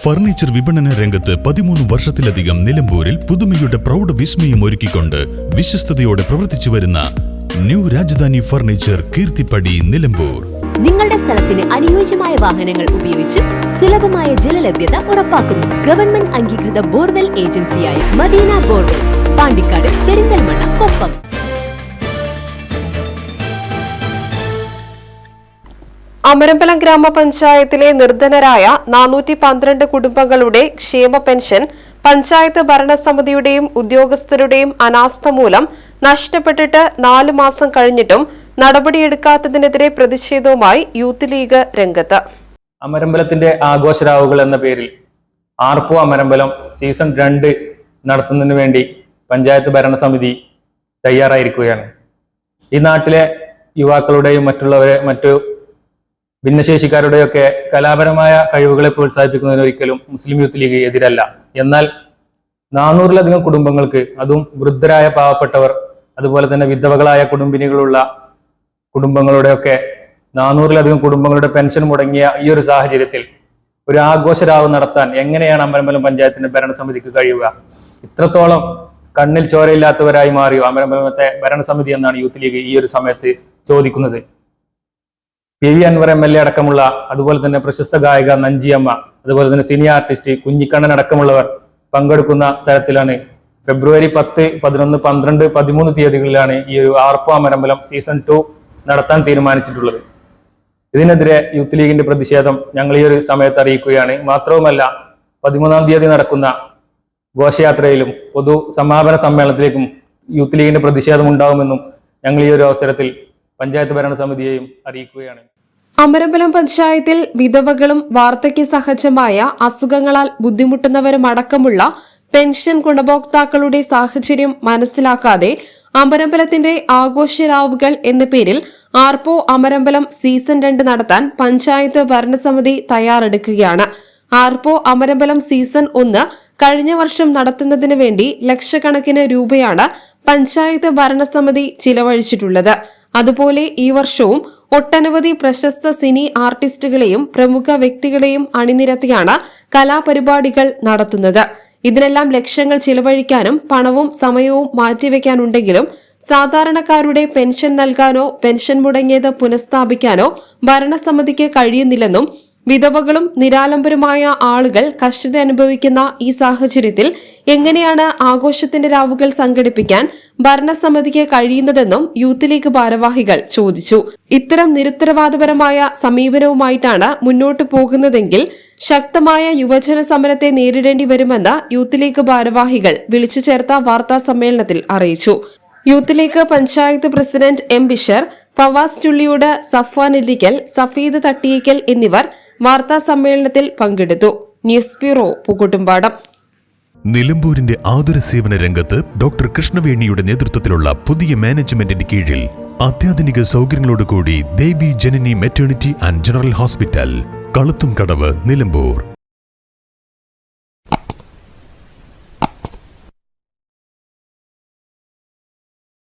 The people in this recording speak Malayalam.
ഫർണിച്ചർ വിപണന രംഗത്ത് 13 വർഷത്തിലധികം നിലമ്പൂരിൽ പുതുമയുടെ പ്രൗഢ വിസ്മയം ഒരുക്കിക്കൊണ്ട് വിശ്വസ്തയോടെ പ്രവർത്തിച്ചു വരുന്ന ന്യൂ രാജധാനി ഫർണിച്ചർ കീർത്തിപ്പടി നിലമ്പൂർ. നിങ്ങളുടെ സ്ഥലത്തിന് അനുയോജ്യമായ വാഹനങ്ങൾ ഉപയോഗിച്ച് സുലഭമായ ജലലഭ്യത ഉറപ്പാക്കുന്നു. ഗവൺമെന്റ് അംഗീകൃത ബോർവെൽ ഏജൻസിയായ മദീന ബോർവെൽസ്, പാണ്ടിക്കാട്, പെരിന്തൽമണ്ണ, കൊപ്പം. അമരമ്പലം ഗ്രാമപഞ്ചായത്തിലെ നിർധനരായ 412 കുടുംബങ്ങളുടെ ക്ഷേമ പെൻഷൻ പഞ്ചായത്ത് ഭരണസമിതിയുടെയും ഉദ്യോഗസ്ഥരുടെയും അനാസ്ഥ മൂലം നഷ്ടപ്പെട്ടിട്ട് 4 മാസം കഴിഞ്ഞിട്ടും നടപടിയെടുക്കാത്തതിനെതിരെ പ്രതിഷേധവുമായി യൂത്ത് ലീഗ് രംഗത്ത്. അമരമ്പലത്തിന്റെ ആഘോഷരാവുകൾ എന്ന പേരിൽ ആർപ്പോ അമരമ്പലം സീസൺ 2 നടത്തുന്നതിന് വേണ്ടി പഞ്ചായത്ത് ഭരണസമിതി തയ്യാറായിരിക്കുകയാണ്. ഈ നാട്ടിലെ യുവാക്കളുടെയും മറ്റു ഭിന്നശേഷിക്കാരുടെയൊക്കെ കലാപരമായ കഴിവുകളെ പ്രോത്സാഹിപ്പിക്കുന്നതിന് ഒരിക്കലും മുസ്ലിം യൂത്ത് ലീഗ് എതിരല്ല. എന്നാൽ 400-ലധികം കുടുംബങ്ങൾക്ക്, അതും വൃദ്ധരായ പാവപ്പെട്ടവർ, അതുപോലെ തന്നെ വിധവകളായ കുടുംബിനികളുള്ള കുടുംബങ്ങളുടെയൊക്കെ 400-ലധികം കുടുംബങ്ങളുടെ പെൻഷൻ മുടങ്ങിയ ഈ ഒരു സാഹചര്യത്തിൽ ഒരു ആഘോഷരാവ് നടത്താൻ എങ്ങനെയാണ് അമരമ്പലം പഞ്ചായത്തിന്റെ ഭരണസമിതിക്ക് കഴിയുക? ഇത്രത്തോളം കണ്ണിൽ ചോരയില്ലാത്തവരായി മാറിയോ അമരമ്പലത്തെ ഭരണസമിതി എന്നാണ് യൂത്ത് ലീഗ് ഈ ഒരു സമയത്ത് ചോദിക്കുന്നത്. PV അൻവർ MLA അടക്കമുള്ള, അതുപോലെ തന്നെ പ്രശസ്ത ഗായിക നഞ്ചിയമ്മ, അതുപോലെ തന്നെ സിനി ആർട്ടിസ്റ്റ് കുഞ്ഞിക്കണ്ണൻ അടക്കമുള്ളവർ പങ്കെടുക്കുന്ന തരത്തിലാണ് ഫെബ്രുവരി 10, 11, 12, 13 തീയതികളിലാണ് ഈ ഒരു ആർപ്പോ അമരമ്പലം സീസൺ 2 നടത്താൻ തീരുമാനിച്ചിട്ടുള്ളത്. ഇതിനെതിരെ യൂത്ത് ലീഗിന്റെ പ്രതിഷേധം ഞങ്ങൾ ഈ ഒരു സമയത്ത് അറിയിക്കുകയാണ്. മാത്രവുമല്ല, 13-ാം തീയതി നടക്കുന്ന ഘോഷയാത്രയിലും പൊതു സമാപന സമ്മേളനത്തിലേക്കും യൂത്ത് ലീഗിന്റെ പ്രതിഷേധം ഉണ്ടാവുമെന്നും ഞങ്ങൾ ഈ ഒരു അവസരത്തിൽ പഞ്ചായത്ത് ഭരണസമിതിയെയും അറിയിക്കുകയാണ്. അമരമ്പലം പഞ്ചായത്തിൽ വിധവകളും വാർദ്ധക്യ സഹജമായ അസുഖങ്ങളാൽ ബുദ്ധിമുട്ടുന്നവരുമടക്കമുള്ള പെൻഷൻ ഗുണഭോക്താക്കളുടെ സാഹചര്യം മനസ്സിലാക്കാതെ അമരമ്പലത്തിന്റെ ആഘോഷരാവുകൾ എന്ന പേരിൽ ആർപ്പോ അമരമ്പലം സീസൺ 2 നടത്താൻ പഞ്ചായത്ത് ഭരണസമിതി തയ്യാറെടുക്കുകയാണ്. ആർപ്പോ അമരമ്പലം സീസൺ 1 കഴിഞ്ഞ വർഷം നടത്തുന്നതിന് വേണ്ടി ലക്ഷക്കണക്കിന് രൂപയാണ് പഞ്ചായത്ത് ഭരണസമിതി ചിലവഴിച്ചിട്ടുള്ളത്. അതുപോലെ ഈ വർഷവും ഒട്ടനവധി പ്രശസ്ത സിനി ആർട്ടിസ്റ്റുകളെയും പ്രമുഖ വ്യക്തികളെയും അണിനിരത്തിയാണ് കലാപരിപാടികൾ നടത്തുന്നത്. ഇതിനെല്ലാം ലക്ഷങ്ങൾ ചിലവഴിക്കാനും പണവും സമയവും മാറ്റിവെക്കാനുണ്ടെങ്കിലും സാധാരണക്കാരുടെ പെൻഷൻ നൽകാനോ പെൻഷൻ മുടങ്ങിയത് പുനഃസ്ഥാപിക്കാനോ ഭരണസമിതിക്ക് കഴിയുന്നില്ലെന്നും വിധവകളും നിരാലംബരുമായ ആളുകൾ കഷ്ടത അനുഭവിക്കുന്ന ഈ സാഹചര്യത്തിൽ എങ്ങനെയാണ് ആഘോഷത്തിന്റെ രാവുകൾ സംഘടിപ്പിക്കാൻ ഭരണസമിതിക്ക് കഴിയുന്നതെന്നും യൂത്ത് ലീഗ് ഭാരവാഹികൾ ചോദിച്ചു. ഇത്തരം നിരുത്തരവാദപരമായ സമീപനവുമായിട്ടാണ് മുന്നോട്ടു പോകുന്നതെങ്കിൽ ശക്തമായ യുവജന സമരത്തെ നേരിടേണ്ടി വരുമെന്ന് യൂത്ത് ലീഗ് ഭാരവാഹികൾ വിളിച്ചു ചേർത്ത വാർത്താ സമ്മേളനത്തിൽ അറിയിച്ചു. Youth league panchayat president M. Bishar, Fawas Chulliyode, Safwan Illikkal, Safeed Thattiyekkal എന്നിവർ വാർത്താ സമ്മേളനത്തിൽ പങ്കെടുത്തു. News bureau, Pookkottumpadam. നിലമ്പൂരിന്റെ ആതുര സേവന രംഗത്ത് ഡോക്ടർ കൃഷ്ണവേണിയുടെ നേതൃത്വത്തിലുള്ള പുതിയ മാനേജ്മെന്റിന്റെ കീഴിൽ അത്യാധുനിക സൗകര്യങ്ങളോടുകൂടി Devi Janani maternity and general hospital, Kaluthumkadavu, Nilambur.